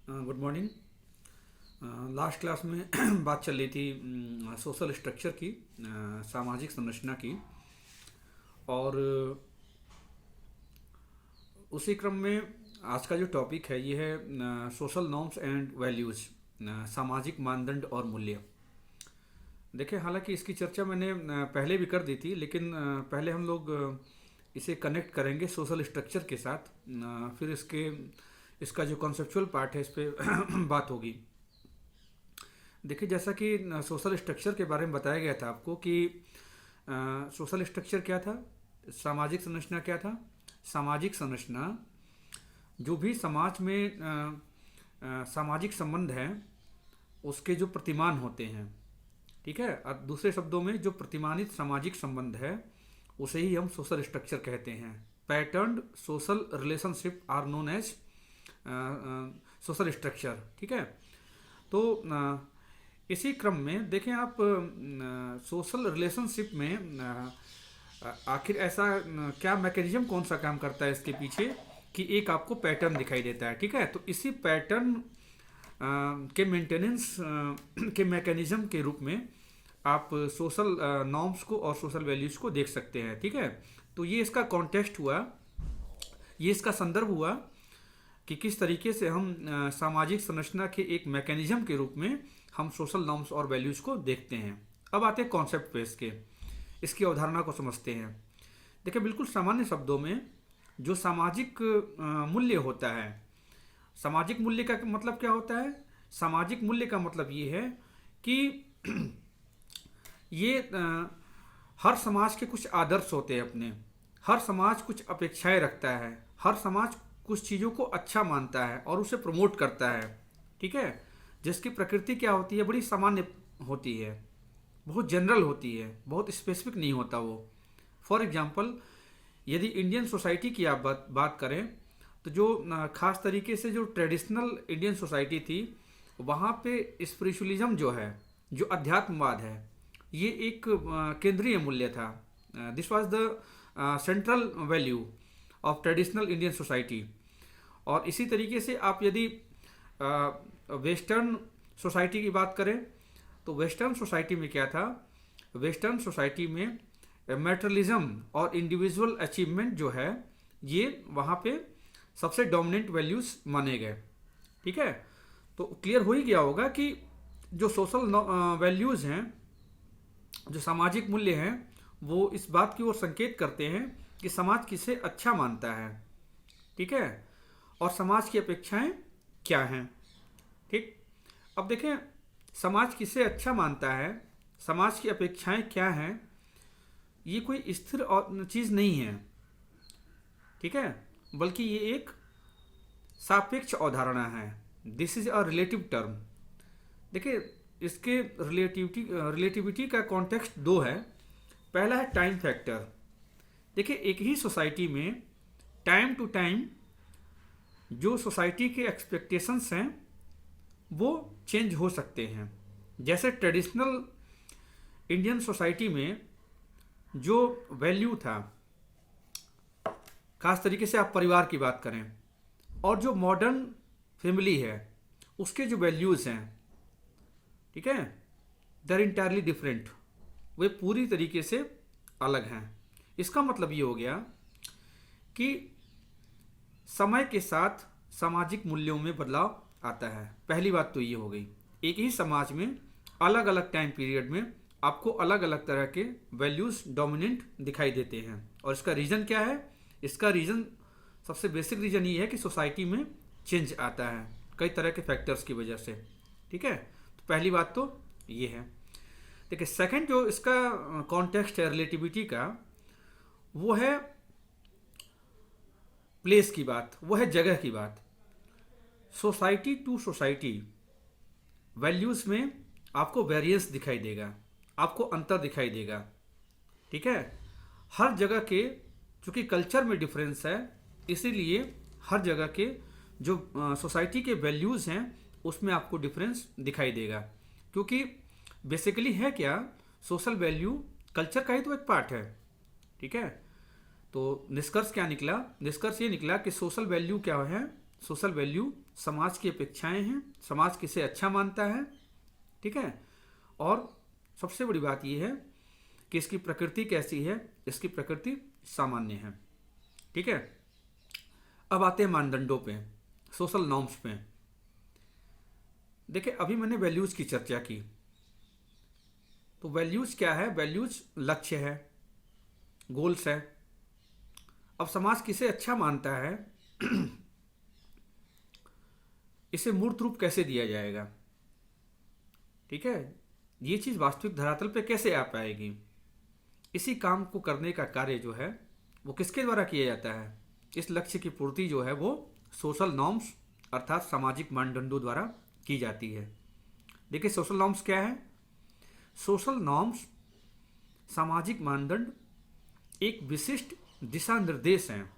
Good morning. Last class में बात चल रही थी सोशल स्ट्रक्चर की, सामाजिक संरचना की। और उसी क्रम में आज का जो टॉपिक है ये है सोशल नॉर्म्स एंड वैल्यूज़, सामाजिक मानदंड और मूल्य। देखिए, हालांकि इसकी चर्चा मैंने पहले भी कर दी थी, लेकिन पहले हम लोग इसे कनेक्ट करेंगे सोशल स्ट्रक्चर के साथ। फिर इसका जो कॉन्सेप्चुअल पार्ट है इस पर बात होगी। देखिए, जैसा कि सोशल स्ट्रक्चर के बारे में बताया गया था आपको कि सोशल स्ट्रक्चर क्या था, सामाजिक संरचना क्या था। सामाजिक संरचना जो भी समाज में सामाजिक संबंध हैं उसके जो प्रतिमान होते हैं, ठीक है। और दूसरे शब्दों में जो प्रतिमानित सामाजिक संबंध है उसे ही हम सोशल स्ट्रक्चर कहते हैं। Patterned social relationship are known as social structure, ठीक है। तो इसी क्रम में देखें आप, सोशल रिलेशनशिप में आखिर ऐसा क्या मैकेनिज्म कौन सा काम करता है इसके पीछे कि एक आपको पैटर्न दिखाई देता है, ठीक है। तो इसी पैटर्न के मेंटेनेंस के मैकेनिज्म के रूप में आप सोशल नॉर्म्स को और सोशल वैल्यूज़ को देख सकते हैं, ठीक है। तो ये इसका कॉन्टेक्स्ट हुआ, ये इसका संदर्भ हुआ कि किस तरीके से हम सामाजिक संरचना के एक मैकेनिज्म के रूप में हम सोशल नॉर्म्स और वैल्यूज़ को देखते हैं। अब आते हैं कॉन्सेप्ट पे, इसकी अवधारणा को समझते हैं। देखिए, बिल्कुल सामान्य शब्दों में जो सामाजिक मूल्य होता है, सामाजिक मूल्य का मतलब क्या होता है? सामाजिक मूल्य का मतलब ये है कि ये हर समाज के कुछ आदर्श होते हैं अपने, हर समाज कुछ अपेक्षाएं रखता है, हर समाज कुछ चीज़ों को अच्छा मानता है और उसे प्रमोट करता है, ठीक है। जिसकी प्रकृति क्या होती है, बड़ी सामान्य होती है, बहुत जनरल होती है, बहुत स्पेसिफिक नहीं होता वो। फॉर एग्जांपल, यदि इंडियन सोसाइटी की आप बात करें तो जो खास तरीके से जो ट्रेडिशनल इंडियन सोसाइटी थी वहाँ पे स्पिरिचुअलिज्म जो है, जो अध्यात्मवाद है, ये एक केंद्रीय मूल्य था। This was the central value of traditional Indian society. और इसी तरीके से आप यदि वेस्टर्न सोसाइटी की बात करें तो वेस्टर्न सोसाइटी में क्या था? वेस्टर्न सोसाइटी में मैटेरियलिज्म और इंडिविजुअल अचीवमेंट जो है ये वहाँ पे सबसे डोमिनेंट वैल्यूज माने गए, ठीक है। तो क्लियर हो ही गया होगा कि जो सोशल वैल्यूज हैं, जो सामाजिक मूल्य हैं, वो इस बात की ओर संकेत करते हैं कि समाज किसे अच्छा मानता है, ठीक है, और समाज की अपेक्षाएं क्या हैं, ठीक। अब देखें, समाज किसे अच्छा मानता है, समाज की अपेक्षाएं क्या हैं, ये कोई स्थिर चीज़ नहीं है, ठीक है, बल्कि ये एक सापेक्ष अवधारणा है। This is a relative term. देखिए, इसके रिलेटिविटी का कॉन्टेक्स्ट दो है। पहला है टाइम फैक्टर। देखिए, एक ही सोसाइटी में टाइम टू टाइम जो सोसाइटी के एक्सपेक्टेशंस हैं वो चेंज हो सकते हैं। जैसे ट्रेडिशनल इंडियन सोसाइटी में जो वैल्यू था, खास तरीके से आप परिवार की बात करें, और जो मॉडर्न फैमिली है उसके जो वैल्यूज़ हैं, ठीक है, दे आर इंटायरली डिफरेंट, वे पूरी तरीके से अलग हैं। इसका मतलब ये हो गया कि समय के साथ सामाजिक मूल्यों में बदलाव आता है। पहली बात तो ये हो गई, एक ही समाज में अलग अलग टाइम पीरियड में आपको अलग अलग तरह के वैल्यूज डोमिनेंट दिखाई देते हैं। और इसका रीज़न क्या है? इसका रीज़न, सबसे बेसिक रीज़न ये है कि सोसाइटी में चेंज आता है कई तरह के फैक्टर्स की वजह से, ठीक है। तो पहली बात तो ये है। देखिए, सेकंड जो इसका कॉन्टेक्स्ट है रिलेटिविटी का, वो है प्लेस की बात, वो है जगह की बात। सोसाइटी टू सोसाइटी वैल्यूज में आपको वेरिएंस दिखाई देगा, आपको अंतर दिखाई देगा, ठीक है। हर जगह के, चूंकि कल्चर में डिफरेंस है, इसीलिए हर जगह के जो सोसाइटी के वैल्यूज हैं उसमें आपको डिफरेंस दिखाई देगा। क्योंकि बेसिकली है क्या, सोशल वैल्यू कल्चर का ही तो एक पार्ट है, ठीक है। तो निष्कर्ष क्या निकला? निष्कर्ष ये निकला कि सोशल वैल्यू क्या है? सोशल वैल्यू समाज की अपेक्षाएं हैं, समाज किसे अच्छा मानता है, ठीक है। और सबसे बड़ी बात यह है कि इसकी प्रकृति कैसी है, इसकी प्रकृति सामान्य है, ठीक है। अब आते हैं मानदंडों पे, सोशल नॉर्म्स पे। देखिए अभी मैंने वैल्यूज की चर्चा की, तो वैल्यूज क्या है? वैल्यूज लक्ष्य है, गोल्स है। अब समाज किसे अच्छा मानता है इसे मूर्त रूप कैसे दिया जाएगा, ठीक है। ये चीज वास्तविक धरातल पे कैसे आ पाएगी, इसी काम को करने का कार्य जो है वो किसके द्वारा किया जाता है? इस लक्ष्य की पूर्ति जो है वो सोशल नॉर्म्स अर्थात सामाजिक मानदंडों द्वारा की जाती है। देखिए सोशल नॉर्म्स क्या है? सोशल नॉर्म्स सामाजिक मानदंड एक विशिष्ट दिशा निर्देश हैं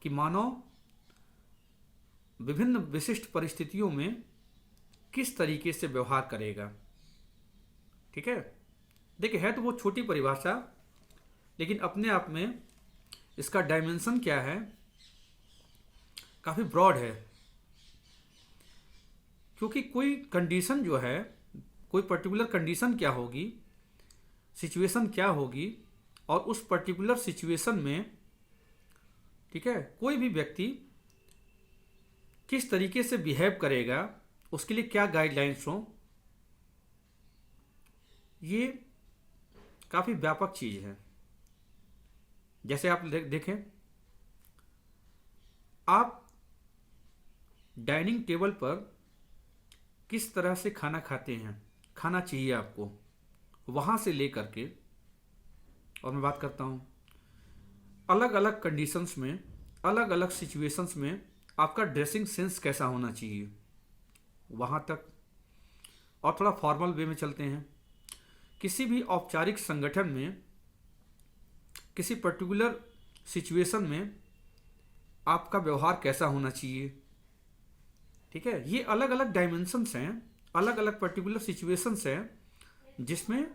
कि मानव विभिन्न विशिष्ट परिस्थितियों में किस तरीके से व्यवहार करेगा, ठीक है। देखिए है तो वो छोटी परिभाषा, लेकिन अपने आप में इसका डायमेंशन क्या है, काफी ब्रॉड है। क्योंकि कोई कंडीशन जो है, कोई पर्टिकुलर कंडीशन क्या होगी, सिचुएशन क्या होगी, और उस पर्टिकुलर सिचुएशन में, ठीक है, कोई भी व्यक्ति किस तरीके से बिहेव करेगा, उसके लिए क्या गाइडलाइंस हो, ये काफी व्यापक चीज है। जैसे आप देखें, आप डाइनिंग टेबल पर किस तरह से खाना खाते हैं, खाना चाहिए आपको, वहां से लेकर के, और मैं बात करता हूं अलग अलग कंडीशंस में, अलग अलग सिचुएशंस में आपका ड्रेसिंग सेंस कैसा होना चाहिए, वहां तक। और थोड़ा फॉर्मल वे में चलते हैं, किसी भी औपचारिक संगठन में, किसी पर्टिकुलर सिचुएशन में आपका व्यवहार कैसा होना चाहिए, ठीक है। ये अलग अलग डायमेंशंस हैं, अलग अलग पर्टिकुलर सिचुएशंस हैं, जिसमें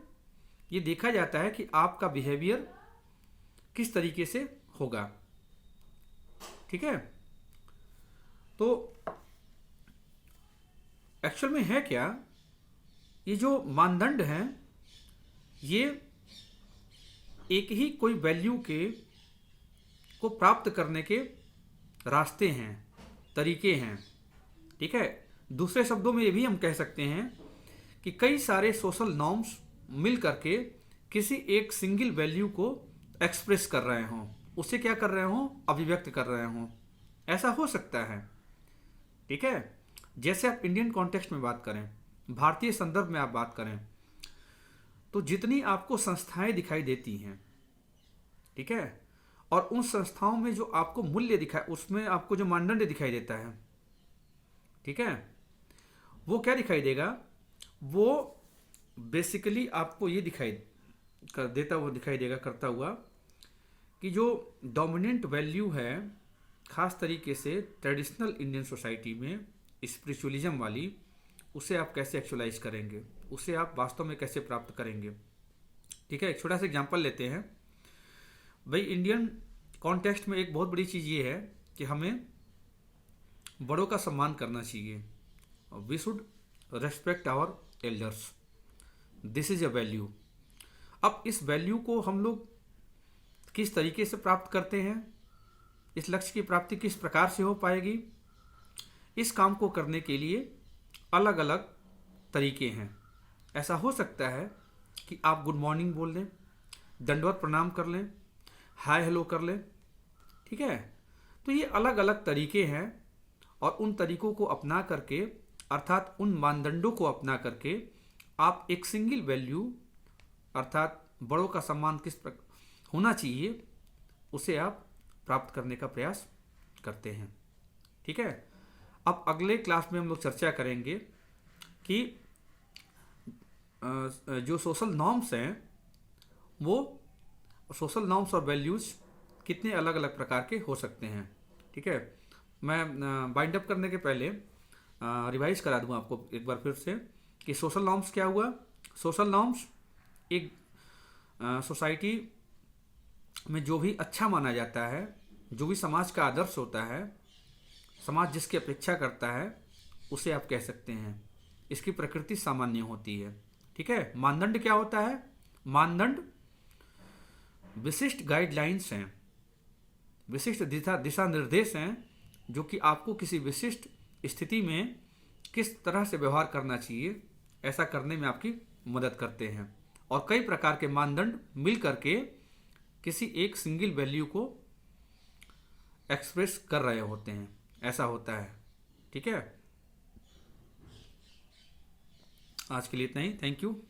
ये देखा जाता है कि आपका बिहेवियर किस तरीके से होगा, ठीक है। तो एक्चुअल में है क्या, ये जो मानदंड हैं ये एक ही कोई वैल्यू के को प्राप्त करने के रास्ते हैं, तरीके हैं, ठीक है। दूसरे शब्दों में ये भी हम कह सकते हैं कि कई सारे सोशल नॉर्म्स मिल करके किसी एक सिंगल वैल्यू को एक्सप्रेस कर रहे हों, उसे क्या कर रहे हों, अभिव्यक्त कर रहे हों, ऐसा हो सकता है, ठीक है। जैसे आप इंडियन कॉन्टेक्स्ट में बात करें, भारतीय संदर्भ में आप बात करें, तो जितनी आपको संस्थाएं दिखाई देती हैं, ठीक है, और उन संस्थाओं में जो आपको मूल्य दिखाई, उसमें आपको जो मानदंड दिखाई देता है, ठीक है, वो क्या दिखाई देगा, वो बेसिकली आपको ये दिखाई कर देता हुआ दिखाई देगा, करता हुआ, कि जो डोमिनेंट वैल्यू है खास तरीके से ट्रेडिशनल इंडियन सोसाइटी में स्पिरिचुअलिज्म वाली, उसे आप कैसे एक्चुअलाइज करेंगे, उसे आप वास्तव में कैसे प्राप्त करेंगे, ठीक है। एक छोटा सा एग्जांपल लेते हैं भाई। इंडियन कॉन्टेक्स्ट में एक बहुत बड़ी चीज़ ये है कि हमें बड़ों का सम्मान करना चाहिए, we should respect our elders, this is a value. अब इस वैल्यू को हम लोग किस तरीके से प्राप्त करते हैं, इस लक्ष्य की प्राप्ति किस प्रकार से हो पाएगी, इस काम को करने के लिए अलग अलग तरीके हैं। ऐसा हो सकता है कि आप गुड मॉर्निंग बोल लें, दंडवत प्रणाम कर लें, हाय हेलो कर लें, ठीक है। तो ये अलग अलग तरीके हैं, और उन तरीकों को अपना करके, अर्थात उन मानदंडों को अपना करके, आप एक सिंगल वैल्यू अर्थात बड़ों का सम्मान किस प्रकार होना चाहिए, उसे आप प्राप्त करने का प्रयास करते हैं, ठीक है। अब अगले क्लास में हम लोग चर्चा करेंगे कि जो सोशल नॉर्म्स हैं, वो सोशल नॉर्म्स और वैल्यूज कितने अलग अलग प्रकार के हो सकते हैं, ठीक है। मैं बाइंड अप करने के पहले रिवाइज करा दूंगा आपको एक बार फिर से कि सोशल नॉर्म्स क्या हुआ। सोशल नॉर्म्स एक सोसाइटी में जो भी अच्छा माना जाता है, जो भी समाज का आदर्श होता है, समाज जिसकी अपेक्षा करता है उसे आप कह सकते हैं। इसकी प्रकृति सामान्य होती है। ठीक है। मानदंड क्या होता है? मानदंड विशिष्ट गाइडलाइंस हैं, विशिष्ट दिशा दिशा निर्देश हैं, जो कि आपको किसी विशिष्ट स्थिति में किस तरह से व्यवहार करना चाहिए ऐसा करने में आपकी मदद करते हैं। और कई प्रकार के मानदंड मिल करके किसी एक सिंगल वैल्यू को एक्सप्रेस कर रहे होते हैं, ऐसा होता है। ठीक है। आज के लिए इतना ही। Thank you.